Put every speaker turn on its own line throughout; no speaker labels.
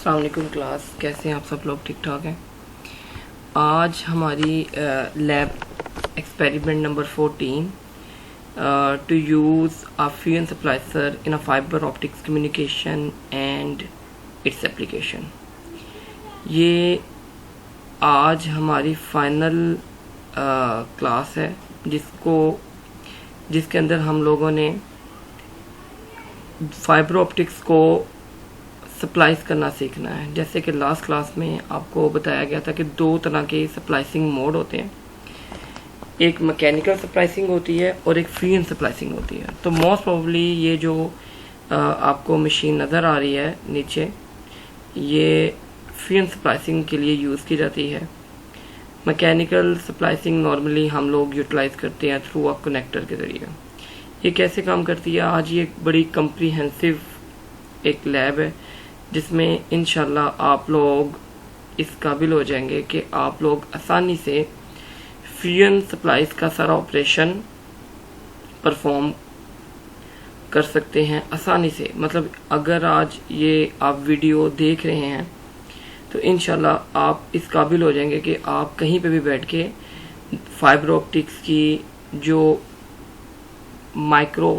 अस्सलाम वालेकुम क्लास, कैसे हैं आप सब लोग? ठीक ठाक हैं। आज हमारी lab experiment number 14 to use a fusion splicer in a fibre optics communication and its application. ये आज हमारी फाइनल क्लास है जिसके अंदर हम लोगों ने फाइबर ऑप्टिक्स को स्प्लाइस करना सीखना है। जैसे कि लास्ट क्लास में आपको बताया गया था कि दो तरह के स्प्लाइसिंग मोड होते हैं, एक मैकेनिकल स्प्लाइसिंग होती है और एक फ्यूजन स्प्लाइसिंग होती है। तो मोस्ट प्रोबेबली ये जो आपको मशीन नज़र आ रही है नीचे, ये फ्यूजन स्प्लाइसिंग के लिए यूज़ की जाती है। मैकेनिकल स्प्लाइसिंग नॉर्मली हम लोग यूटिलाइज करते हैं थ्रू अ कनेक्टर के ज़रिए। ये कैसे काम करती है? आज ये एक बड़ी कम्प्रीहेंसिव एक लैब है जिसमें इंशाल्लाह आप लोग इस काबिल हो जाएंगे कि आप लोग आसानी से फ्यूजन स्प्लाइस का सारा ऑपरेशन परफॉर्म कर सकते हैं आसानी से। मतलब अगर आज ये आप वीडियो देख रहे हैं तो इंशाल्लाह आप इस काबिल हो जाएंगे कि आप कहीं पे भी बैठ के फाइबर ऑप्टिक्स की जो माइक्रो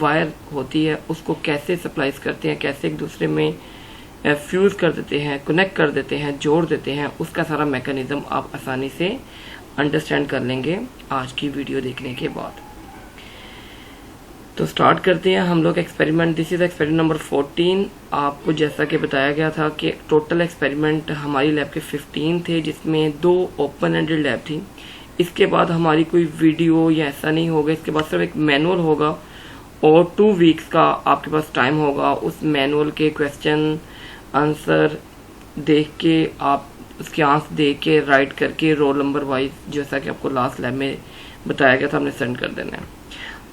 वायर होती है उसको कैसे सप्लाइज करते हैं, कैसे एक दूसरे में फ्यूज़ कर देते हैं, कनेक्ट कर देते हैं, जोड़ देते हैं, उसका सारा मैकेनिज्म आप आसानी से अंडरस्टैंड कर लेंगे आज की वीडियो देखने के बाद। तो स्टार्ट करते हैं हम लोग experiment. This is experiment number 14। आपको जैसा कि बताया गया था कि टोटल एक्सपेरिमेंट हमारी लैब के 15 थे, जिसमें 2 ओपन एंडेड लैब थी। इसके बाद हमारी कोई वीडियो या ऐसा नहीं होगा, इसके बाद सिर्फ एक मैनुअल होगा और 2 वीक्स का आपके पास टाइम होगा। उस मैनुअल के क्वेश्चन आंसर देख के आप उसके आंसर देख के राइट करके रोल नंबर वाइज, जैसा कि आपको लास्ट लैब में बताया गया था, हमने सेंड कर देना है।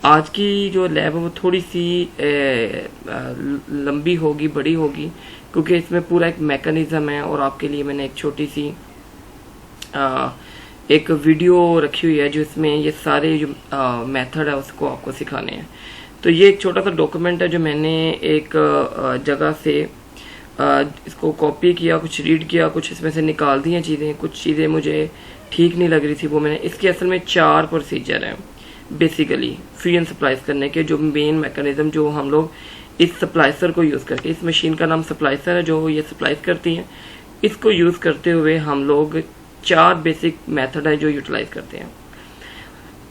आज की जो लैब है वो थोड़ी सी लंबी होगी, बड़ी होगी, क्योंकि इसमें पूरा एक मैकेनिज्म है और आपके लिए मैंने एक छोटी सी एक वीडियो रखी हुई है जो इसमें ये सारे जो मेथड है उसको आपको सिखाने हैं। तो ये एक छोटा सा डॉक्यूमेंट है जो मैंने एक जगह से इसको कॉपी किया, कुछ रीड किया, कुछ इसमें से निकाल दी हैं चीज़ें। कुछ चीज़ें मुझे ठीक नहीं लग रही थी वो मैंने। इसके असल में 4 प्रोसीजर हैं बेसिकली फ्यूजन स्प्लाइस करने के, जो मेन मैकेनिज्म जो हम लोग इस स्प्लाइसर को यूज़ करके, इस मशीन का नाम स्प्लाइसर है जो ये स्प्लाइस करती हैं, इसको यूज़ करते हुए हम लोग 4 बेसिक मेथड है जो यूटिलाइज करते हैं।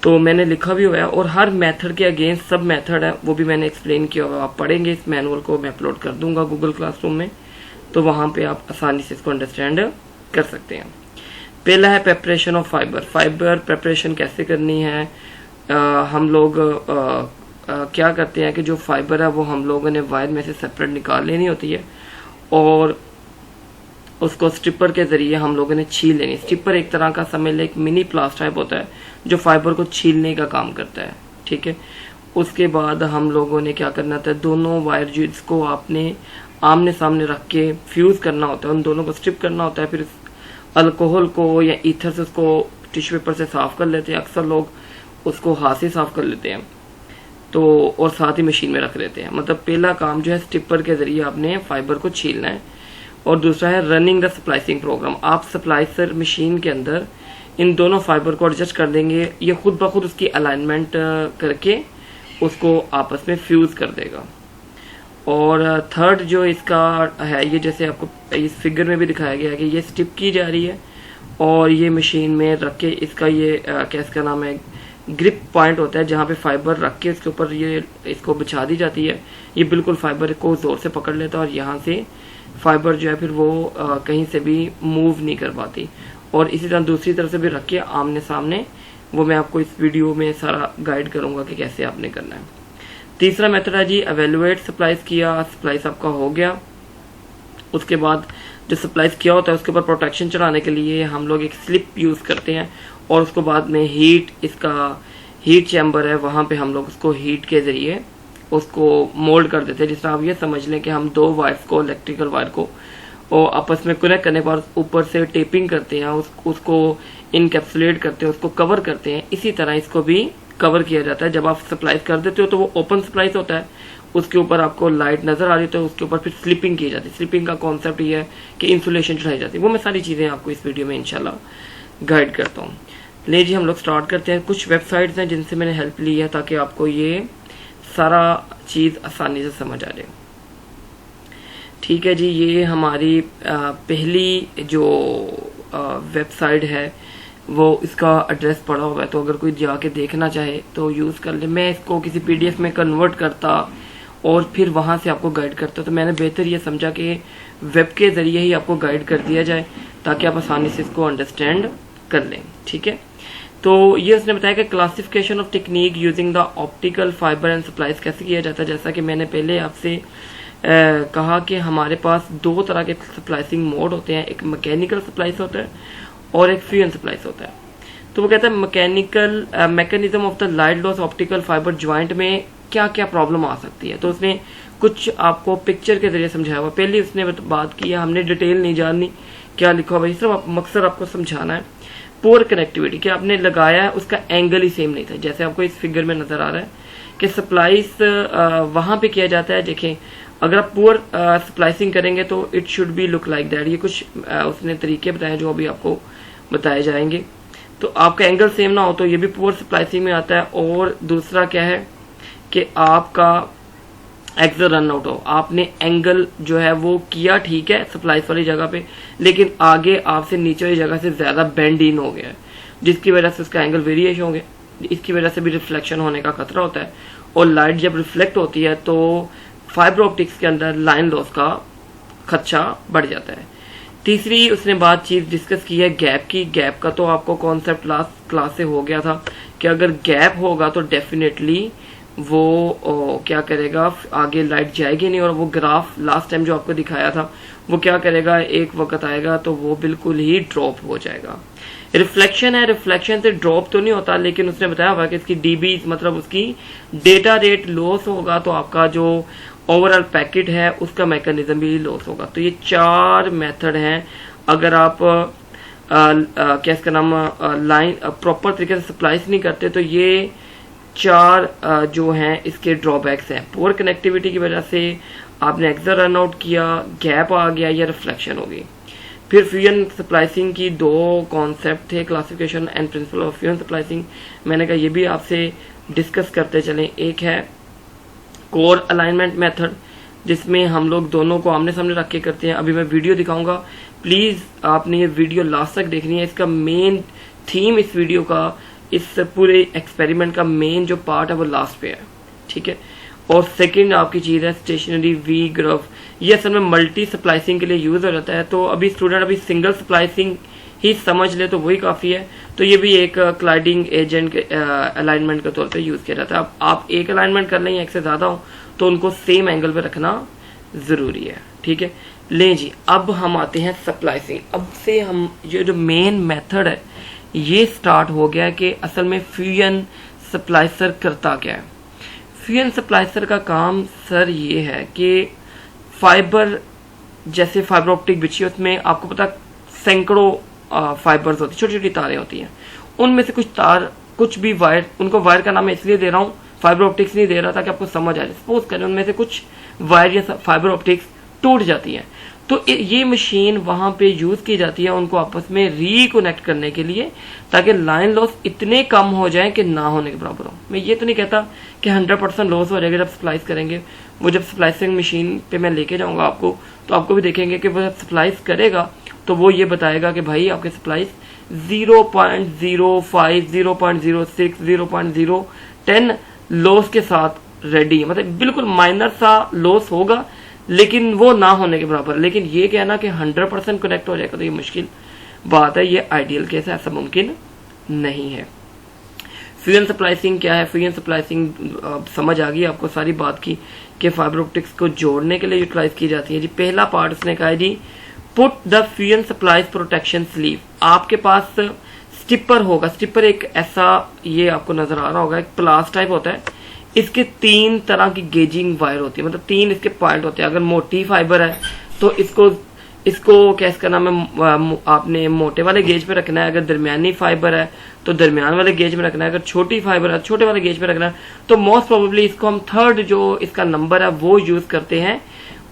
तो मैंने लिखा भी हुआ है और हर मेथड के अगेंस्ट सब मेथड है वो भी मैंने एक्सप्लेन किया हुआ है। आप पढ़ेंगे इस मैनुअल को, मैं अपलोड कर दूंगा गूगल क्लासरूम में, तो वहां पे आप आसानी से इसको अंडरस्टैंड कर सकते हैं। पहला है preparation of fibre. Fibre preparation कैसे करनी है? हम लोग क्या करते हैं कि जो फाइबर है वो हम लोगों ने वायर में से सेपरेट निकाल लेनी होती है और उसको स्ट्रिपर के जरिए हम लोगों ने छील लेनी। स्ट्रिपर एक तरह का समझ ले एक मिनी प्लास टाइप होता है जो फाइबर को छीलने का काम करता है, ठीक है। उसके बाद हम लोगों ने क्या करना था, दोनों वायर जिसको आपने आमने सामने रख के फ्यूज करना होता है, उन दोनों को स्ट्रिप करना होता है। फिर अल्कोहल को या ईथर से उसको टिश्यू पेपर से साफ कर लेते हैं। अक्सर लोग उसको हाथ से साफ कर लेते हैं तो, और साथ ही मशीन में रख देते हैं। मतलब पहला काम जो है स्ट्रिपर के जरिए आपने फाइबर को छीलना है और दूसरा है रनिंग द स्प्लाइसिंग प्रोग्राम। आप स्प्लाइसर मशीन के अंदर इन दोनों फाइबर को एडजस्ट कर देंगे, ये खुद ब खुद उसकी अलाइनमेंट करके उसको आपस में फ्यूज कर देगा। और थर्ड जो इसका है, ये जैसे आपको इस फिगर में भी दिखाया गया है कि ये स्टिप की जा रही है और ये मशीन में रख के इसका ये क्या इसका नाम है, ग्रिप पॉइंट होता है जहाँ पे फाइबर रख के इसके ऊपर ये इसको बिछा दी जाती है। ये बिल्कुल फाइबर को जोर से पकड़ लेता है और यहाँ से फाइबर जो है फिर वो कहीं से भी मूव नहीं कर पाती। और इसी तरह दूसरी तरफ से भी रख के आमने सामने, वो मैं आपको इस वीडियो में सारा गाइड करूंगा कि कैसे आपने करना है। तीसरा मेथड है जी एवेलुएट। सप्लाइज किया, सप्लाइज आपका हो गया। उसके बाद जो सप्लाइज किया होता है उसके ऊपर प्रोटेक्शन चढ़ाने के लिए हम लोग एक स्लिप यूज करते हैं और उसको बाद में हीट, इसका हीट चैम्बर है वहां पे हम लोग उसको हीट के जरिए उसको मोल्ड कर देते हैं। जिस तरह आप ये समझ लें कि हम 2 वायर्स को, इलेक्ट्रिकल वायर को और आपस में कनेक्ट करने के बाद ऊपर से टेपिंग करते हैं, उसको इनकैप्सुलेट करते हैं, उसको कवर करते हैं। इसी तरह इसको भी कवर किया जाता है। जब आप सप्लाइज कर देते हो तो वो ओपन सप्लाइज होता है उसके ऊपर आपको लाइट नजर आ रही है तो उसके ऊपर फिर स्लिपिंग की जाती है। स्लिपिंग का कॉन्सेप्ट ये है कि इंसुलेशन चढ़ाई जाती है। वो मैं सारी चीजें आपको इस वीडियो में इंशाल्लाह गाइड करता हूँ। ले जी हम लोग स्टार्ट करते हैं। कुछ वेबसाइट्स हैं जिनसे मैंने हेल्प ली है ताकि आपको ये सारा चीज आसानी से समझ आ जाए। ठीक है जी, ये हमारी पहली जो वेबसाइट है वो इसका एड्रेस पड़ा हुआ है, तो अगर कोई जाके देखना चाहे तो यूज कर ले। मैं इसको किसी पीडीएफ में कन्वर्ट करता और फिर वहां से आपको गाइड करता, तो मैंने बेहतर ये समझा कि वेब के जरिए ही आपको गाइड कर दिया जाए ताकि आप आसानी से इसको अंडरस्टैंड कर लें। ठीक है, तो ये उसने बताया कि classification of technique using the optical fibre and supplies कैसे किया जाता है। जैसा कि मैंने पहले आपसे कहा कि हमारे पास दो तरह के सप्लाइसिंग मोड होते हैं, एक मैकेनिकल सप्लाइस होता है और एक फ्यूजन सप्लाइस होता है। तो वो कहता है mechanical mechanism of the light loss optical fibre joint में क्या क्या प्रॉब्लम आ सकती है। तो उसने कुछ आपको पिक्चर के जरिए समझाया हुआ। पहले उसने बात की है, हमने डिटेल नहीं जाननी क्या लिखा हुआ, सिर्फ मकसद आपको समझाना है। पुअर कनेक्टिविटी कि आपने लगाया है उसका एंगल ही सेम नहीं था, जैसे आपको इस फिगर में नजर आ रहा है कि सप्लाइस वहां पे किया जाता है। देखें, अगर आप पुअर स्प्लाइसिंग करेंगे तो it should be look like that. ये कुछ उसने तरीके बताए जो अभी आपको बताए जाएंगे। तो आपका एंगल सेम ना हो तो ये भी पुअर स्प्लाइसिंग में आता है। और दूसरा क्या है कि आपका एक्सल रन आउट हो, आपने एंगल जो है वो किया ठीक है सप्लाइस वाली जगह पे, लेकिन आगे आपसे नीचे वाली जगह से ज्यादा बेंड इन हो गया है, जिसकी वजह से उसका एंगल वेरिएशन हो गया। इसकी वजह से भी रिफ्लेक्शन होने का खतरा होता है और लाइट जब रिफ्लेक्ट होती है तो फाइबर ऑप्टिक्स के अंदर लाइन लॉस का खदशा बढ़ जाता है। तीसरी उसने बात चीज डिस्कस की है गैप की। गैप का तो आपको कॉन्सेप्ट लास्ट क्लास से हो गया था कि अगर गैप होगा तो डेफिनेटली वो क्या करेगा, आगे लाइट जाएगी नहीं। और वो ग्राफ लास्ट टाइम जो आपको दिखाया था वो क्या करेगा, एक वक्त आएगा तो वो बिल्कुल ही ड्रॉप हो जाएगा। रिफ्लेक्शन है, रिफ्लेक्शन से ड्रॉप तो नहीं होता, लेकिन उसने बताया हुआ कि इसकी डीबी मतलब उसकी डेटा रेट लॉस होगा तो आपका जो ओवरऑल पैकेट है उसका मैकेनिज्म भी लॉस होगा। तो ये चार मेथड हैं। अगर आप क्या इसका नाम लाइन प्रॉपर तरीके से सप्लाईज नहीं करते तो ये चार जो हैं इसके ड्रॉबैक्स हैं। पुअर कनेक्टिविटी की वजह से आपने एक्सल रन आउट किया, गैप आ गया या रिफ्लेक्शन हो गई। फिर फ्यूजन सप्लाइसिंग की दो कॉन्सेप्ट थे, classification and principle of fusion splicing. मैंने कहा ये भी आपसे डिस्कस करते चलें। एक है कोर अलाइनमेंट मेथड, जिसमें हम लोग दोनों को आमने सामने रख के करते हैं। अभी मैं वीडियो दिखाऊंगा, प्लीज आपने ये वीडियो लास्ट तक देखनी है। इसका मेन थीम इस वीडियो का, इस पूरे एक्सपेरिमेंट का मेन जो पार्ट है वो लास्ट पे है। ठीक है, और सेकंड आपकी चीज है स्टेशनरी वी ग्राफ। ये असल में मल्टी सप्लाइसिंग के लिए यूज हो जाता है। तो अभी स्टूडेंट अभी सिंगल सप्लाइसिंग ही समझ ले तो वही काफी है। तो ये भी एक क्लाइडिंग एजेंट के अलाइनमेंट के तौर पे यूज किया जाता है। अब आप एक अलाइनमेंट कर लें या एक से ज्यादा हो तो उनको सेम एंगल पे रखना जरूरी है। ठीक है, ले जी अब हम आते हैं सप्लाइसिंग। अब से हम ये जो मेन मेथड है ये स्टार्ट हो गया कि असल में फ्यूजन सप्लाइसर करता क्या है। फ्यूजन सप्लाइसर का काम सर ये है कि फाइबर, जैसे फाइबर ऑप्टिक बिछी है उसमें आपको पता सैकड़ों फाइबर्स होती है, छोटी छोटी तारें होती हैं। उनमें से कुछ तार, कुछ भी वायर, उनको वायर का नाम मैं इसलिए दे रहा हूँ, फाइबर ऑप्टिक्स नहीं दे रहा ताकि आपको समझ आ जाए। सपोज करें उनमें से कुछ वायर या फाइबर ऑप्टिक्स टूट जाती है तो ये मशीन वहां पे यूज की जाती है उनको आपस में रिकनेक्ट करने के लिए, ताकि लाइन लॉस इतने कम हो जाए कि ना होने के बराबर हो। मैं ये तो नहीं कहता कि 100% लॉस हो जाएगा जब सप्लाइज करेंगे। वो जब सप्लाइसिंग मशीन पे मैं लेके जाऊंगा आपको, तो आपको भी देखेंगे कि वो जब सप्लाइज करेगा तो वो ये बताएगा कि भाई आपके सप्लाइज 0.05, 0.06, 0.010 लॉस के साथ रेडी है। मतलब बिल्कुल माइनर सा लॉस होगा लेकिन वो ना होने के बराबर। लेकिन ये कहना कि 100% कनेक्ट हो जाएगा तो ये मुश्किल बात है, ये आइडियल केस है, ऐसा मुमकिन नहीं है। फ्यूजन सप्लाइसिंग क्या है? फ्यूजन सप्लाइसिंग समझ आ गई आपको सारी बात की कि फाइबर ऑप्टिक्स को जोड़ने के लिए यूटिलाइज की जाती है। जी पहला पार्ट उसने कहा है जी put the fusion splice protection sleeve. आपके पास स्टिपर होगा, स्टिपर एक ऐसा, ये आपको नजर आ रहा होगा, एक प्लास टाइप होता है। इसके 3 तरह की गेजिंग वायर होती है, मतलब 3 इसके पॉइंट होते हैं। अगर मोटी फाइबर है तो इसको इसको क्या इसका नाम है, आपने मोटे वाले गेज पे रखना है। अगर दरमियानी फाइबर है तो दरमियान वाले गेज में रखना है। अगर छोटी फाइबर है छोटे वाले गेज पे रखना है। तो मोस्ट प्रोबेबली इसको हम थर्ड जो इसका नंबर है वो यूज करते हैं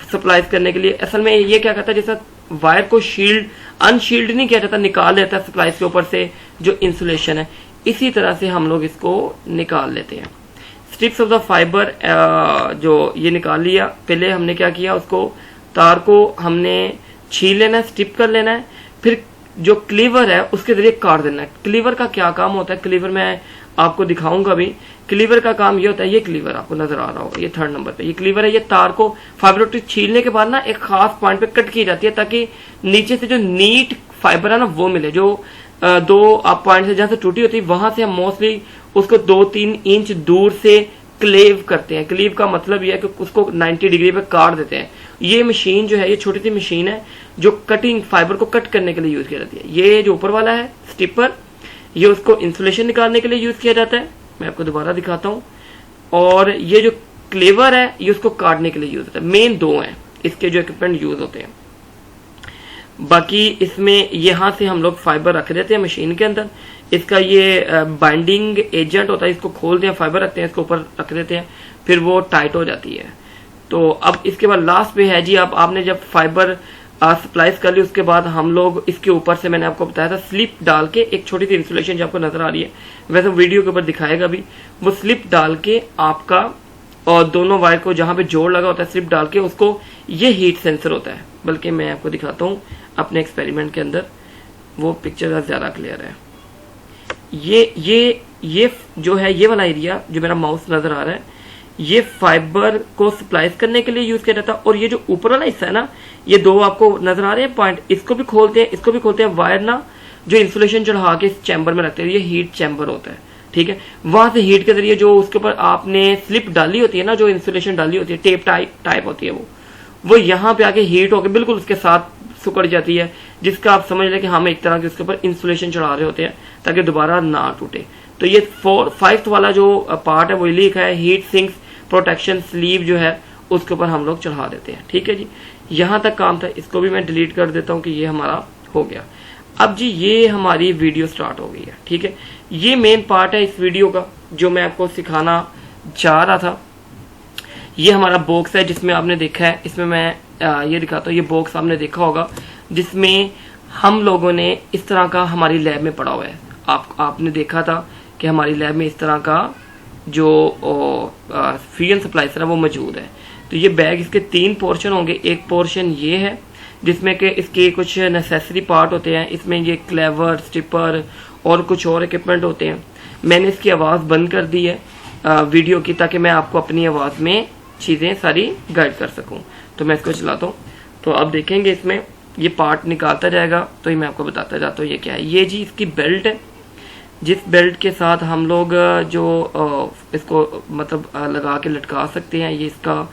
सप्लाईज करने के लिए। असल में ये क्या करता है, जैसा वायर को शील्ड अनशील्ड नहीं किया जाता, निकाल लेता है सप्लाईज के ऊपर से जो इंसुलेशन है, इसी तरह से हम लोग इसको निकाल लेते हैं। स्ट्रिप्स ऑफ द फाइबर जो ये निकाल लिया, पहले हमने क्या किया, उसको तार को हमने छील लेना है, स्ट्रिप कर लेना है, फिर जो क्लीवर है उसके जरिए काट देना है। क्लीवर का क्या काम होता है, क्लीवर मैं आपको दिखाऊंगा भी। क्लीवर का काम ये होता है, ये क्लीवर आपको नजर आ रहा होगा, ये थर्ड नंबर पे ये क्लीवर है। ये तार को फाइबर ऑप्टिक छीलने के बाद ना एक खास पॉइंट पे कट की जाती है ताकि नीचे से जो नीट फाइबर है ना वो मिले। जो दो आप पॉइंट से जहां से टूटी होती है वहां से हम मोस्टली उसको 2-3 इंच दूर से क्लेव करते हैं। क्लीव का मतलब यह है कि उसको 90 डिग्री पे काट देते हैं। ये मशीन जो है, ये छोटी सी मशीन है जो कटिंग फाइबर को कट करने के लिए यूज की जाती है। ये जो ऊपर वाला है स्टिपर, ये उसको इंसुलेशन निकालने के लिए यूज किया जाता है। मैं आपको दोबारा दिखाता हूँ। और ये जो क्लेवर है ये उसको काटने के लिए यूज होता है। मेन दो हैं इसके जो इक्विपमेंट यूज होते हैं। बाकी इसमें यहां से हम लोग फाइबर रख देते हैं मशीन के अंदर। इसका ये बाइंडिंग एजेंट होता है, इसको खोलते हैं, फाइबर रखते हैं, इसको ऊपर रख देते हैं, फिर वो टाइट हो जाती है। तो अब इसके बाद लास्ट पे है जी, अब आपने जब फाइबर सप्लाईज कर ली उसके बाद हम लोग इसके ऊपर से, मैंने आपको बताया था, स्लिप डाल के, एक छोटी सी इंसुलेशन जो आपको नजर आ रही है, वैसे वीडियो के ऊपर दिखाएगा भी, वो स्लिप डाल के आपका और दोनों वायर को जहां पे जोड़ लगा होता है स्लिप डाल के उसको, ये हीट सेंसर होता है। बल्कि मैं आपको दिखाता हूँ अपने एक्सपेरिमेंट के अंदर, वो पिक्चर ज्यादा क्लियर है। ये जो है, ये वाला एरिया जो मेरा माउस नजर आ रहा है, ये फाइबर को सप्लाईज करने के लिए यूज किया जाता है। और ये जो ऊपर वाला हिस्सा है ना, ये दो आपको नजर आ रहे हैं पॉइंट, इसको भी खोलते हैं, इसको भी खोलते हैं। वायर ना जो इंसुलेशन चढ़ा के इस चैम्बर में रखते हैं, ये हीट चैम्बर होता है, ठीक है। वहां से हीट के जरिए जो उसके ऊपर आपने स्लिप डाली होती है ना, जो इंसुलेशन डाली होती है, टेप टाइप होती है, वो यहाँ पे आके हीट होकर बिल्कुल उसके साथ सुकड़ जाती है, जिसका आप समझ लें कि हम एक तरह के उसके ऊपर इंसुलेशन चढ़ा रहे होते हैं ताकि दोबारा ना टूटे। तो ये 5th वाला जो पार्ट है वो लिखा है हीट सिंक्स प्रोटेक्शन स्लीव, जो है उसके ऊपर हम लोग चढ़ा देते हैं, ठीक है जी। यहां तक काम था, इसको भी मैं डिलीट कर देता हूं कि ये हमारा हो गया। अब जी ये हमारी वीडियो स्टार्ट हो गई है, ठीक है। ये मेन पार्ट है इस वीडियो का जो मैं आपको सिखाना चाह रहा था। ये हमारा बॉक्स है जिसमें आपने देखा है, इसमें मैं ये दिखाता हूँ। ये बॉक्स आपने देखा होगा जिसमें हम लोगों ने इस तरह का हमारी लैब में पड़ा हुआ है। आपने देखा था कि हमारी लैब में इस तरह का जो फ्यूजन सप्लाइजर है वो मौजूद है। तो ये बैग, इसके 3 पोर्शन होंगे। एक पोर्शन ये है जिसमें कि इसके कुछ नेसेसरी पार्ट होते हैं, इसमें ये क्लेवर, स्टिपर और कुछ और इक्विपमेंट होते हैं। मैंने इसकी आवाज़ बंद कर दी है वीडियो की, ताकि मैं आपको अपनी आवाज़ में चीज़ें सारी गाइड कर सकूं। तो मैं इसको चलाता हूँ, तो आप देखेंगे इसमें ये पार्ट निकालता जाएगा। तो ये मैं आपको बताता जाता हूँ ये क्या है। ये जी इसकी बेल्ट है, जिस बेल्ट के साथ हम लोग जो इसको मतलब लगा के लटका सकते हैं। ये इसका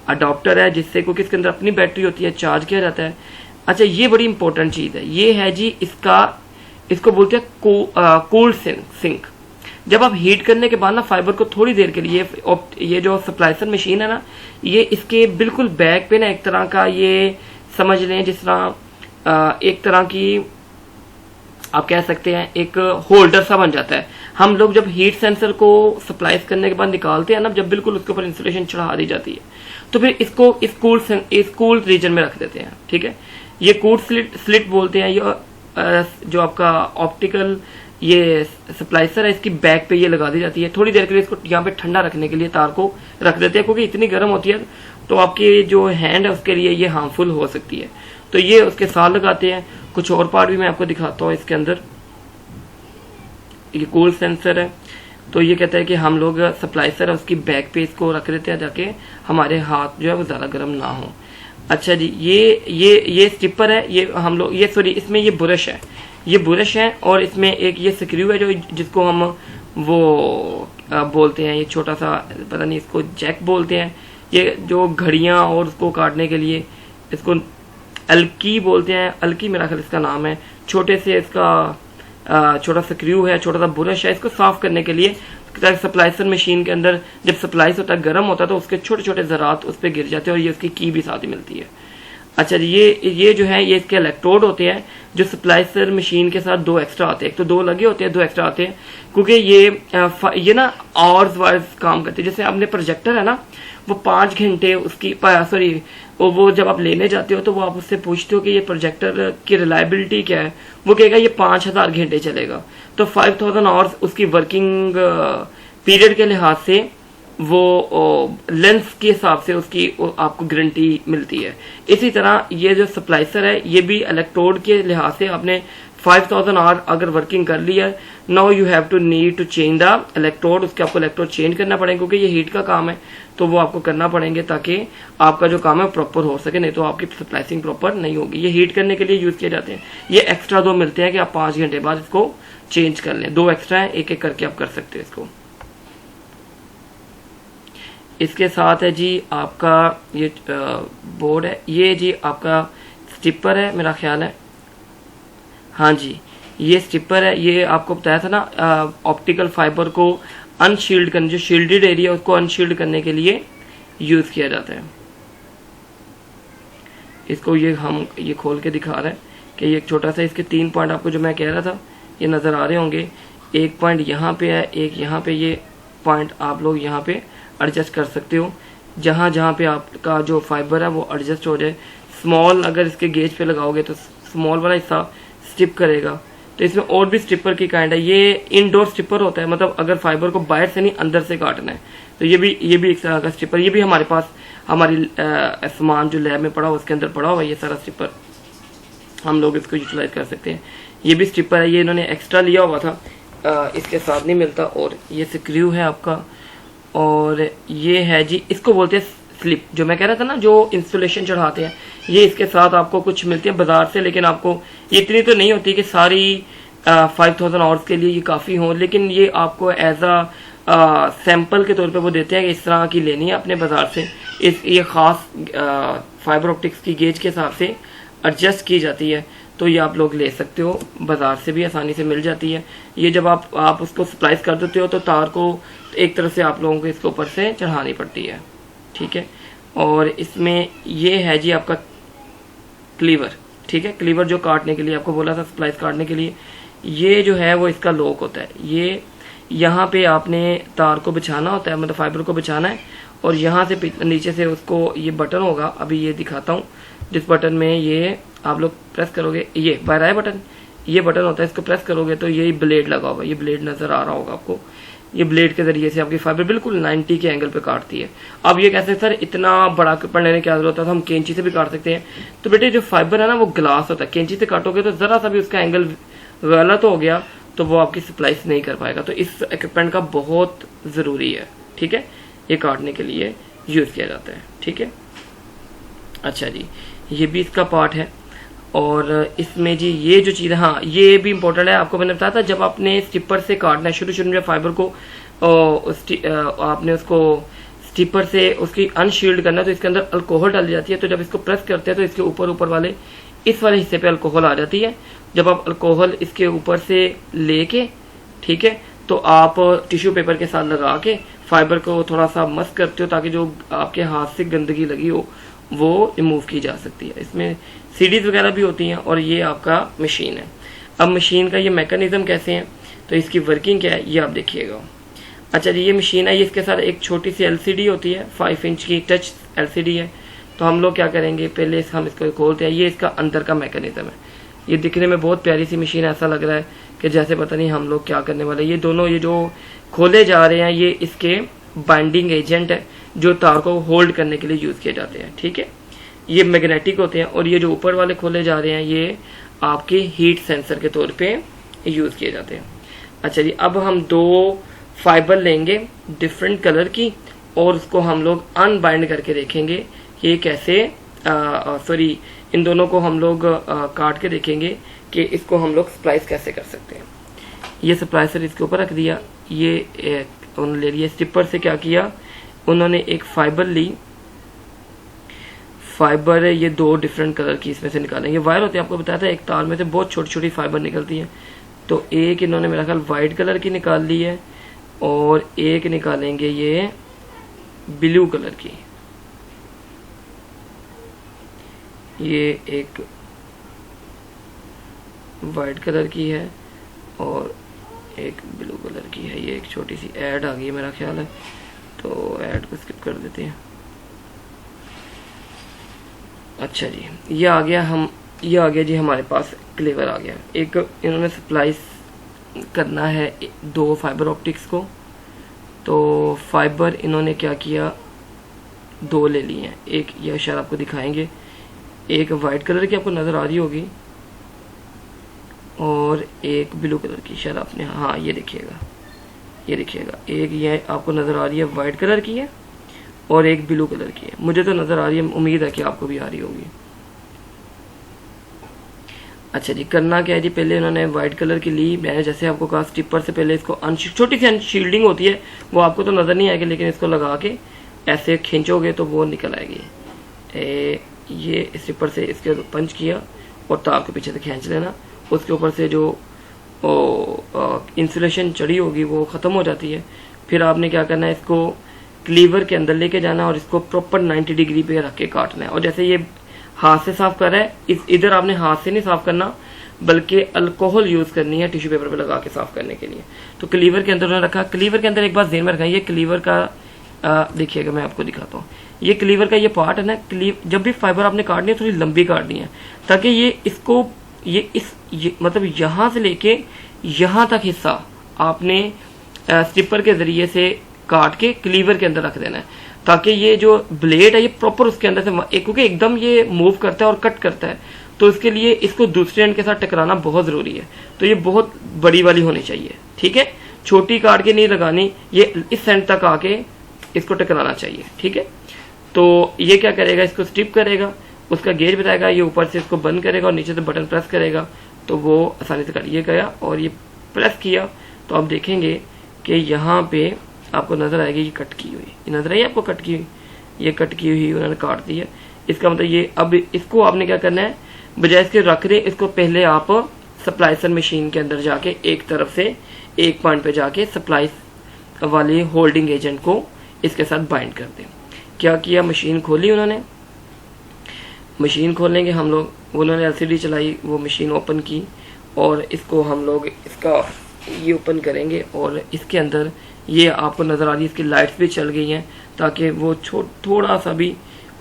अडॉप्टर है जिससे, क्योंकि इसके अंदर अपनी बैटरी होती है, चार्ज किया जाता है। अच्छा, ये बड़ी इंपॉर्टेंट चीज़ है, ये है जी इसको बोलते हैं कूल सिंक। जब आप हीट करने के बाद ना फाइबर को थोड़ी देर के लिए, ये जो सप्लाइजर मशीन है ना, ये इसके बिल्कुल बैक पे ना एक तरह का, ये समझ लें जिस तरह एक तरह की आप कह सकते हैं एक होल्डर सा बन जाता है। हम लोग जब हीट सेंसर को सप्लाईज करने के बाद निकालते हैं ना, जब बिल्कुल उसके ऊपर इंसुलेशन चढ़ा दी जाती है, तो फिर इसको इस कूल रीजन में रख देते हैं, ठीक है। ये कूल स्लिट बोलते हैं। ये जो आपका ऑप्टिकल ये सप्लाइजर है, इसकी बैक पे ये लगा दी जाती है। थोड़ी देर के लिए इसको यहाँ पे ठंडा रखने के लिए तार को रख देते हैं, क्योंकि इतनी गर्म होती है तो आपकी जो हैंड है उसके लिए ये हार्मफुल हो सकती है। तो ये उसके साथ लगाते हैं। कुछ और पार्ट भी मैं आपको दिखाता हूँ इसके अंदर। ये कूल सेंसर है, तो ये कहता है कि हम लोग सप्लाइजर है उसकी बैक पे इसको रख देते हैं ताकि हमारे हाथ जो है वो ज्यादा गर्म ना हो। अच्छा जी, ये स्टिपर है, ये हम लोग इसमें ये ब्रश है, ये ब्रश है, और इसमें एक ये स्क्रू है जो जिसको हम वो बोलते हैं, ये छोटा सा, पता नहीं इसको जैक बोलते हैं। ये जो घड़ियां और उसको काटने के लिए इसको अलकी बोलते हैं, अलकी मेरा ख्याल इसका नाम है। छोटे से इसका छोटा स्क्रू है, छोटा सा ब्रश है, इसको साफ करने के लिए, सप्लाइजर मशीन के अंदर जब सप्लाइज होता है, गर्म होता है, तो उसके छोटे छोटे ज़रात उस पर गिर जाते हैं, और ये उसकी की भी साथ ही मिलती है। अच्छा जी, ये जो है ये इसके इलेक्ट्रोड होते हैं जो स्प्लाइसर मशीन के साथ दो एक्स्ट्रा आते हैं। एक तो दो लगे होते हैं, दो एक्स्ट्रा आते हैं, क्योंकि ये ना आवर्स वाइज काम करते हैं। जैसे आपने प्रोजेक्टर है ना, वो 5 घंटे उसकी सॉरी वो जब आप लेने जाते हो तो वो आप उससे पूछते हो कि ये प्रोजेक्टर की रिलायबिलिटी क्या है, वो कहेगा ये 5000 घंटे चलेगा। तो 5000 आवर्स उसकी वर्किंग पीरियड के लिहाज से वो लेंस के हिसाब से उसकी आपको गारंटी मिलती है। इसी तरह ये जो स्प्लाइसर है ये भी इलेक्ट्रोड के लिहाज से आपने 5000 आवर अगर वर्किंग कर लिया, now you have to need to change the electrode. उसके आपको इलेक्ट्रोड चेंज करना पड़ेगा क्योंकि ये हीट का काम है, तो वो आपको करना पड़ेंगे ताकि आपका जो काम है प्रॉपर हो सके, नहीं तो आपकी स्प्लाइसिंग प्रॉपर नहीं होगी। ये हीट करने के लिए यूज किए जाते हैं। ये एक्स्ट्रा 2 मिलते हैं कि आप 5 घंटे बाद इसको चेंज कर लें। 2 एक्स्ट्रा है, एक एक करके आप कर सकते हैं इसको। इसके साथ है जी आपका ये बोर्ड है, ये जी आपका स्टिपर है मेरा ख्याल है, हाँ जी ये स्टिपर है। ये आपको बताया था ना ऑप्टिकल फाइबर को अनशील्ड करने, जो शील्डेड एरिया उसको अनशील्ड करने के लिए यूज किया जाता है। इसको हम ये खोल के दिखा रहे हैं कि ये एक छोटा सा, इसके 3 पॉइंट आपको जो मैं कह रहा था ये नजर आ रहे होंगे। एक पॉइंट यहाँ पे है, एक यहाँ पे, ये पॉइंट आप लोग यहाँ पे एडजस्ट कर सकते हो जहां जहां पे आपका जो फाइबर है वो एडजस्ट हो जाए। स्मॉल अगर इसके गेज पे लगाओगे तो स्मॉल वाला हिस्सा स्टिप करेगा। तो इसमें और भी स्टिपर की काइंड है। ये इनडोर स्टिपर होता है, मतलब अगर फाइबर को बाहर से नहीं अंदर से काटना है तो ये भी एक तरह का स्टिपर। ये भी हमारे पास हमारी सामान जो लैब में पड़ा हुआ उसके अंदर पड़ा हुआ, ये सारा स्टिपर हम लोग इसको यूटिलाइज कर सकते हैं। ये भी स्टिपर है, ये इन्होंने एक्स्ट्रा लिया हुआ था, इसके साथ नहीं मिलता। और ये स्क्रू है आपका, और ये है जी, इसको बोलते हैं स्लिप, जो मैं कह रहा था ना जो इंस्टॉलेशन चढ़ाते हैं, ये इसके साथ आपको कुछ मिलती है बाजार से, लेकिन आपको ये इतनी तो नहीं होती कि सारी 5000 आवर्स के लिए ये काफ़ी हो, लेकिन ये आपको एज अ सैंपल के तौर पे वो देते हैं कि इस तरह की लेनी है अपने बाजार से। ये ख़ास फाइबर ऑप्टिक्स की गेज के हिसाब से एडजस्ट की जाती है, तो ये आप लोग ले सकते हो, बाजार से भी आसानी से मिल जाती है। ये जब आप उसको स्प्लाइस कर देते हो तो तार को एक तरफ से आप लोगों को इसके ऊपर से चढ़ानी पड़ती है, ठीक है। और इसमें ये है जी आपका क्लीवर, ठीक है, क्लीवर जो काटने के लिए आपको बोला था, स्प्लाइस काटने के लिए। ये जो है वो इसका लॉक होता है। ये यहाँ पे आपने तार को बिछाना होता है, मतलब फाइबर को बिछाना है, और यहाँ से नीचे से उसको ये बटन होगा, अभी ये दिखाता हूँ, जिस बटन में ये आप लोग प्रेस करोगे, ये बाहर आया बटन, ये बटन होता है, इसको प्रेस करोगे तो ये ब्लेड लगा होगा, ये ब्लेड नजर आ रहा होगा आपको। ये ब्लेड के जरिए से आपकी फाइबर बिल्कुल 90 के एंगल पे काटती है। अब ये कैसे सर इतना बड़ा पढ़ लेने की क्या जरूरत है, तो हम कैंची से भी काट सकते हैं। तो बेटे जो फाइबर है ना वो ग्लास होता है, कैंची से काटोगे तो जरा सा भी उसका एंगल गलत हो गया तो वो आपकी स्प्लाइस नहीं कर पाएगा। तो इस इक्विपमेंट का बहुत जरूरी है, ठीक है, ये काटने के लिए यूज किया जाता है, ठीक है। अच्छा जी, ये भी इसका पार्ट है। और इसमें जी ये जो चीज़ है, हाँ ये भी इम्पोर्टेंट है, आपको मैंने बताया था जब आपने स्टिपर से काटना है, शुरू में फाइबर को आपने उसको स्टिपर से उसकी अनशील्ड करना है, तो इसके अंदर अल्कोहल डाली जाती है। तो जब इसको प्रेस करते हैं तो इसके ऊपर वाले इस वाले हिस्से पे अल्कोहल आ जाती है। जब आप अल्कोहल इसके ऊपर से लेके, ठीक है, तो आप टिश्यू पेपर के साथ लगा के फाइबर को थोड़ा सा मस करते हो ताकि जो आपके हाथ से गंदगी लगी हो वो रिमूव की जा सकती है। इसमें सीडीज वगैरह भी होती हैं। और ये आपका मशीन है। अब मशीन का ये मैकेनिज्म कैसे है, तो इसकी वर्किंग क्या है ये आप देखिएगा। अच्छा जी, ये मशीन है, ये इसके साथ एक छोटी सी एलसीडी होती है, 5 इंच की टच एलसीडी है। तो हम लोग क्या करेंगे, पहले हम इसको खोलते हैं। ये इसका अंदर का मैकेनिज्म है। ये दिखने में बहुत प्यारी सी मशीन है, ऐसा लग रहा है कि जैसे पता नहीं हम लोग क्या करने वाले। ये दोनों ये जो खोले जा रहे हैं ये इसके बाइंडिंग एजेंट है जो तार को होल्ड करने के लिए यूज किए जाते हैं, ठीक है। ये मैग्नेटिक होते हैं। और ये जो ऊपर वाले खोले जा रहे हैं ये आपके हीट सेंसर के तौर पे यूज किए जाते हैं। अच्छा जी, अब हम 2 फाइबर लेंगे डिफरेंट कलर की और उसको हम लोग अनबाइंड करके देखेंगे कि कैसे इन दोनों को हम लोग काट के देखेंगे कि इसको हम लोग स्प्लाइस कैसे कर सकते हैं। ये स्प्लाइसर इसके ऊपर रख दिया। ये उन्होंने ले लिया स्टिपर से, क्या किया उन्होंने, एक फाइबर ली, फाइबर है ये 2 डिफरेंट कलर की इसमें से निकालेंगे। वायर होती है, आपको बताया था एक तार में से बहुत छोटी छोटी फाइबर निकलती है। तो एक इन्होंने मेरा ख्याल वाइट कलर की निकाल ली है और एक निकालेंगे ये ब्लू कलर की। ये एक वाइट कलर की है और एक ब्लू कलर की है। ये एक छोटी सी ऐड आ गई है मेरा ख्याल है, तो ऐड को स्किप कर देते हैं। अच्छा जी, ये आ गया जी हमारे पास क्लेवर आ गया। एक इन्होंने सप्लाइज करना है 2 फाइबर ऑप्टिक्स को, तो फाइबर इन्होंने क्या किया, 2 ले लिए हैं। एक ये शायद आपको दिखाएंगे, एक वाइट कलर की आपको नज़र आ रही होगी और एक ब्लू कलर की शायद आपने, हाँ ये देखिएगा एक ये आपको नज़र आ रही है वाइट कलर की है और एक ब्लू कलर की है। मुझे तो नज़र आ रही है, उम्मीद है कि आपको भी आ रही होगी। अच्छा जी, करना क्या है जी, पहले उन्होंने वाइट कलर की ली। मैंने जैसे आपको कहा स्टिपर से पहले इसको छोटी सी अनशील्डिंग होती है, वो आपको तो नज़र नहीं आएगी, लेकिन इसको लगा के ऐसे खींचोगे तो वो निकल आएगी। ये स्टिपर से इसके पंच किया और तार को पीछे से खींच लेना। उसके ऊपर से जो इंसुलेशन चढ़ी होगी वो ख़त्म हो जाती है। फिर आपने क्या करना है, इसको क्लीवर के अंदर लेके जाना और इसको प्रॉपर 90 डिग्री पे रख के काटना है। और जैसे ये हाथ से साफ कर रहा है, इधर आपने हाथ से नहीं साफ करना, बल्कि अल्कोहल यूज करनी है टिश्यू पेपर पे लगा के साफ करने के लिए। तो क्लीवर के अंदर उन्होंने रखा। क्लीवर के अंदर एक बात ध्यान में रखा, ये क्लीवर का देखिएगा, मैं आपको दिखाता हूँ। ये क्लीवर का ये पार्ट है ना, जब भी फाइबर आपने काटनी है थोड़ी लंबी काटनी है, ताकि ये मतलब यहाँ से लेके यहाँ तक हिस्सा आपने स्टिपर के जरिए से काट के क्लीवर के अंदर रख देना है, ताकि ये जो ब्लेड है ये प्रॉपर उसके अंदर से, क्योंकि एकदम ये मूव करता है और कट करता है, तो इसके लिए इसको दूसरे एंड के साथ टकराना बहुत जरूरी है। तो ये बहुत बड़ी वाली होनी चाहिए, ठीक है, छोटी काट के नहीं लगानी, ये इस एंड तक आके इसको टकराना चाहिए, ठीक है। तो ये क्या करेगा, इसको स्टिप करेगा, उसका गेज बताएगा, ये ऊपर से इसको बंद करेगा और नीचे से बटन प्रेस करेगा, तो वो आसानी से कट। ये गया और ये प्रेस किया तो आप देखेंगे कि यहाँ पे आपको नजर आएगी ये कट की हुई, ये नजर आई आपको कट की हुई, ये कट की हुई उन्होंने काट दी है। इसका मतलब ये, अब इसको आपने क्या करना है, बजाय इसके रख दे, इसको पहले आप सप्लाइसर मशीन के अंदर जाके एक तरफ से एक पॉइंट पे जाके सप्लाई वाले होल्डिंग एजेंट को इसके साथ बाइंड कर दें। क्या किया, मशीन खोली उन्होंने, मशीन खोलेंगे हम लोग, उन्होंने एलसीडी चलाई, वो मशीन ओपन की और इसको हम लोग इसका ये ओपन करेंगे और इसके अंदर ये आपको नज़र आ रही है, इसकी लाइट्स भी चल गई हैं, ताकि वो थोड़ा सा भी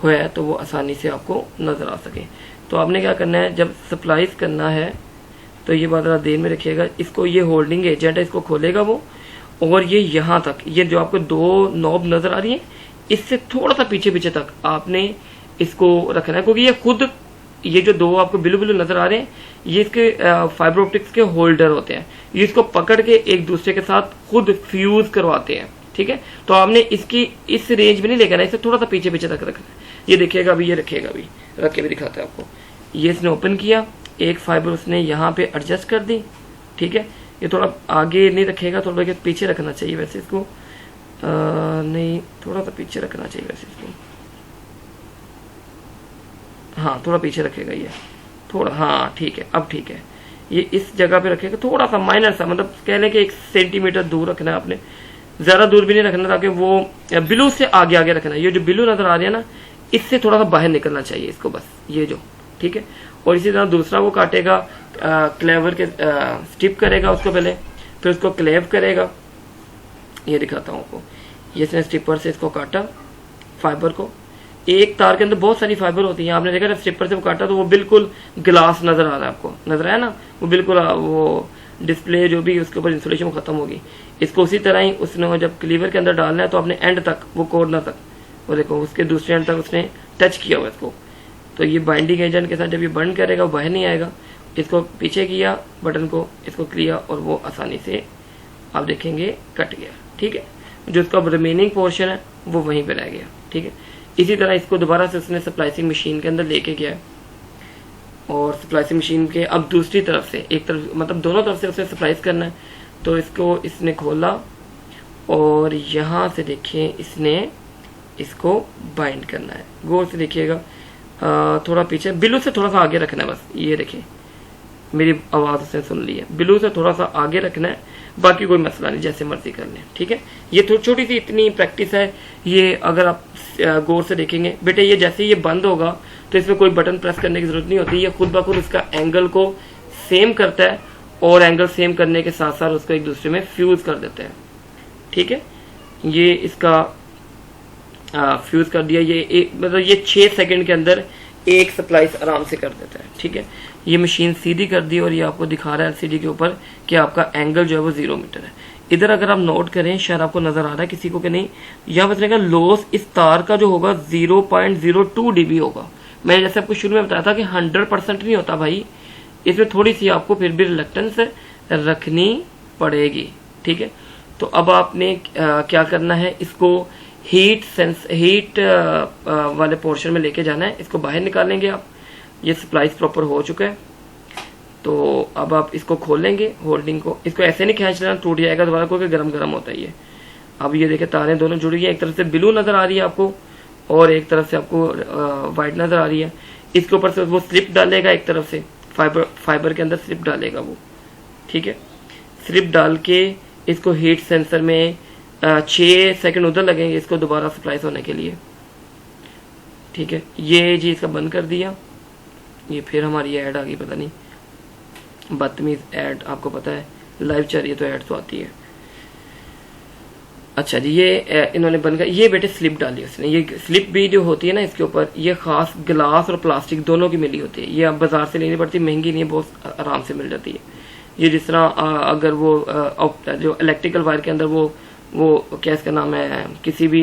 है तो वो आसानी से आपको नज़र आ सके। तो आपने क्या करना है, जब सप्लाइज करना है तो ये बात ज़रा देर में रखिएगा, इसको ये होल्डिंग एजेंट है, इसको खोलेगा वो, और ये यहाँ तक, ये जो आपको 2 नॉब नज़र आ रही है, इससे थोड़ा सा पीछे पीछे तक आपने इसको रखना है, क्योंकि ये खुद, ये जो 2 आपको ब्लू ब्लू नजर आ रहे हैं, ये इसके फाइबर ऑप्टिक्स के होल्डर होते हैं, ये इसको पकड़ के एक दूसरे के साथ खुद फ्यूज करवाते हैं, ठीक है। तो आपने इसकी इस रेंज में नहीं लेकर, इसे थोड़ा सा पीछे पीछे तक रखना है। ये देखिएगा अभी, ये रखेगा अभी, रख के भी दिखाता है आपको। ये इसने ओपन किया, एक फाइबर उसने यहाँ पे एडजस्ट कर दी, ठीक है। ये थोड़ा आगे नहीं रखेगा, थोड़ा पीछे रखना चाहिए वैसे इसको, नहीं थोड़ा सा पीछे रखना चाहिए वैसे इसको, हाँ थोड़ा पीछे रखेगा ये थोड़ा, हाँ ठीक है, अब ठीक है। ये इस जगह पे रखेगा, थोड़ा सा माइनर सा, मतलब कह लें कि 1 सेंटीमीटर दूर रखना है आपने, ज्यादा दूर भी नहीं रखना, ताकि वो बिलू से आगे आगे रखना है। ये जो बिलू नजर आ रही है ना, इससे थोड़ा सा बाहर निकलना चाहिए इसको, बस ये जो, ठीक है। और इसी तरह दूसरा वो काटेगा, क्लेवर के स्टिप करेगा उसको पहले, फिर उसको क्लेव करेगा। ये दिखाता हूँ आपको, ये इसने स्टिपर से इसको काटा फाइबर को, एक तार के अंदर बहुत सारी फाइबर होती है, आपने देखा स्टिपर से वो काटा तो वो बिल्कुल ग्लास नजर आ रहा है, आपको नजर आया ना, वो बिल्कुल वो डिस्प्ले जो भी उसके ऊपर इंसुलेशन वो खत्म होगी। इसको उसी तरह ही उसने जब क्लीवर के अंदर डालना है तो अपने एंड तक, वो कॉर्नर तक, वो देखो उसके दूसरे एंड तक उसने टच किया हुआ इसको, तो ये बाइंडिंग एजेंट के साथ जब ये बंद करेगा वो बाहर नहीं आएगा। इसको पीछे किया बटन को, इसको किया और वो आसानी से आप देखेंगे कट गया, ठीक है। जो उसका रिमेनिंग पोर्शन है वो वहीं पे रह गया, ठीक है। इसी तरह इसको दोबारा से उसने सप्लाइसिंग मशीन के अंदर लेके गया और सप्लाइसिंग मशीन के अब दूसरी तरफ से, एक तरफ मतलब दोनों तरफ से उसे सप्लाइज करना है। तो इसको इसने खोला और यहाँ से देखिए इसने इसको बाइंड करना है, गौर से देखिएगा, थोड़ा पीछे बिलू से थोड़ा सा आगे रखना है, बस ये देखिए मेरी आवाज़ उसने सुन ली है, बिलू से थोड़ा सा आगे रखना है, बाकी कोई मसला नहीं, जैसे मर्जी कर लें, ठीक है। ये छोटी सी इतनी प्रैक्टिस है, ये अगर आप गौर से देखेंगे बेटे, ये जैसे ये बंद होगा तो इसमें कोई बटन प्रेस करने की जरूरत नहीं होती, ये खुद ब खुद उसका एंगल को सेम करता है और एंगल सेम करने के साथ साथ उसको एक दूसरे में फ्यूज कर देते हैं। ठीक है, ये इसका फ्यूज कर दिया, ये मतलब ये 6 सेकंड के अंदर एक सप्लाइस आराम से कर देता है। ठीक है, ये मशीन सीधी कर दी और ये आपको दिखा रहा है एलसीडी के ऊपर कि आपका एंगल जो है वो 0 मीटर है। इधर अगर आप नोट करें, शायद आपको नजर आ रहा है किसी को कि नहीं, यहाँ बताएगा लॉस इस तार का जो होगा 0.02 dB होगा। मैंने जैसे आपको शुरू में बताया था कि 100% नहीं होता भाई, इसमें थोड़ी सी आपको फिर भी रिलक्टेंस रखनी पड़ेगी। ठीक है, तो अब आपने क्या करना है, इसको हीट वाले पोर्शन में लेके जाना है, इसको बाहर निकालेंगे आप। ये सप्लाइज प्रॉपर हो चुका है, तो अब आप इसको खोलेंगे, होल्डिंग को, इसको ऐसे नहीं खींच लेना, टूट जाएगा दोबारा क्योंकि गरम गरम होता है ये। अब ये देखिए तारें दोनों जुड़ी हैं, एक तरफ से ब्लू नजर आ रही है आपको और एक तरफ से आपको व्हाइट नजर आ रही है। इसके ऊपर से वो स्लिप डालेगा, एक तरफ से फाइबर के अंदर स्लिप डालेगा वो। ठीक है, स्लिप डाल के इसको हीट सेंसर में 6 सेकंड उधर लगेंगे इसको दोबारा सप्लाइज होने के लिए। ठीक है, ये जी इसका बंद कर दिया, ये फिर हमारी ऐड आ गई, पता नहीं बदतमीज ऐड, आपको पता है लाइव चल रही है तो ऐड तो आती है। अच्छा जी, ये इन्होंने बंद कर, ये बेटे स्लिप डाली उसने, ये स्लिप भी जो होती है ना इसके ऊपर, ये खास ग्लास और प्लास्टिक दोनों की मिली होती है, ये आप बाजार से लेनी पड़ती, महंगी नहीं है, बहुत आराम से मिल जाती है। ये जिस तरह अगर वो जो इलेक्ट्रिकल वायर के अंदर वो क्या इसका नाम है, किसी भी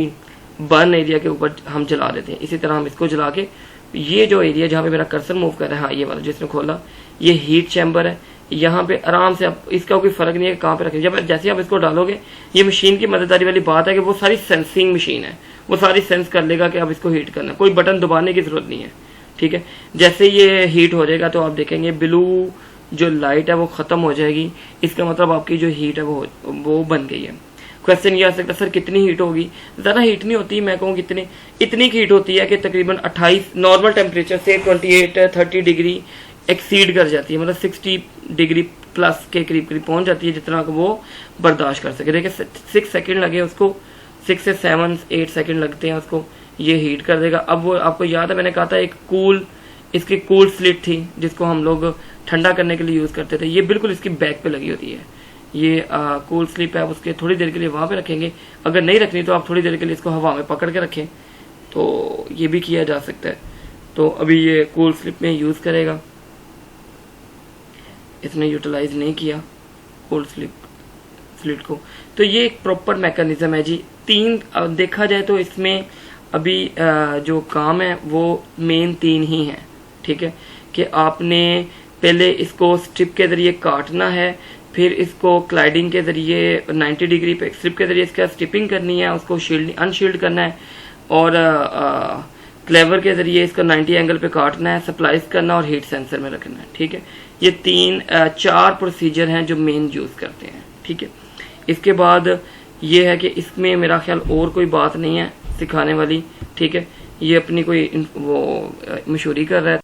बर्न एरिया के ऊपर हम जला देते हैं, इसी तरह हम इसको जला के, ये जो एरिया जहाँ पे मेरा कर्सर मूव कर रहा है, हाँ ये वाला जिसने खोला, ये हीट चैम्बर है, यहाँ पे आराम से आप, इसका कोई फर्क नहीं है कहाँ पे रखें, जब जैसे आप इसको डालोगे, ये मशीन की मदददारी वाली बात है कि वो सारी सेंसिंग मशीन है, वो सारी सेंस कर लेगा कि आप इसको हीट करना, कोई बटन दबाने की जरूरत नहीं है। ठीक है, जैसे ये हीट हो जाएगा तो आप देखेंगे ब्लू जो लाइट है वो खत्म हो जाएगी, इसका मतलब आपकी जो हीट है वो बन गई है। क्वेश्चन ये आ सकता है सर कितनी हीट होगी, ज्यादा हीट नहीं होती, मैं कहूँ इतनी हीट होती है कि तकरीबन 28 नॉर्मल टेम्परेचर से 28-30 डिग्री एक्सीड कर जाती है, मतलब 60 डिग्री प्लस के करीब पहुंच जाती है, जितना वो बर्दाश्त कर सके। देखिए 6 सेकंड लगे उसको, 6 से 7-8 सेकंड लगते हैं उसको, ये हीट कर देगा। अब वो आपको याद है मैंने कहा था एक इसकी कूल स्लिट थी जिसको हम लोग ठंडा करने के लिए यूज करते थे, ये बिल्कुल इसकी बैक पे लगी होती है। ये कूल स्लिप है, उसके थोड़ी देर के लिए वहां पे रखेंगे, अगर नहीं रखनी तो आप थोड़ी देर के लिए इसको हवा में पकड़ के रखें, तो ये भी किया जा सकता है। तो अभी ये कूल स्लिप में यूज करेगा, इसने यूटिलाइज नहीं किया कूल स्लिट को। तो ये एक प्रॉपर मैकेनिज्म है जी। 3 देखा जाए तो इसमें अभी जो काम है वो मेन 3 ही है। ठीक है, कि आपने पहले इसको स्ट्रिप के जरिए काटना है, फिर इसको क्लाइडिंग के जरिए 90 डिग्री पे स्ट्रिप के जरिए इसका स्ट्रिपिंग करनी है, उसको अनशील्ड करना है, और क्लेवर के जरिए इसका 90 एंगल पे काटना है, सप्लाइज करना और हीट सेंसर में रखना है। ठीक है, ये 4 प्रोसीजर हैं जो मेन यूज करते हैं। ठीक है, इसके बाद ये है कि इसमें मेरा ख्याल और कोई बात नहीं है सिखाने वाली। ठीक है, ये अपनी कोई वो मशहूरी कर रहा है।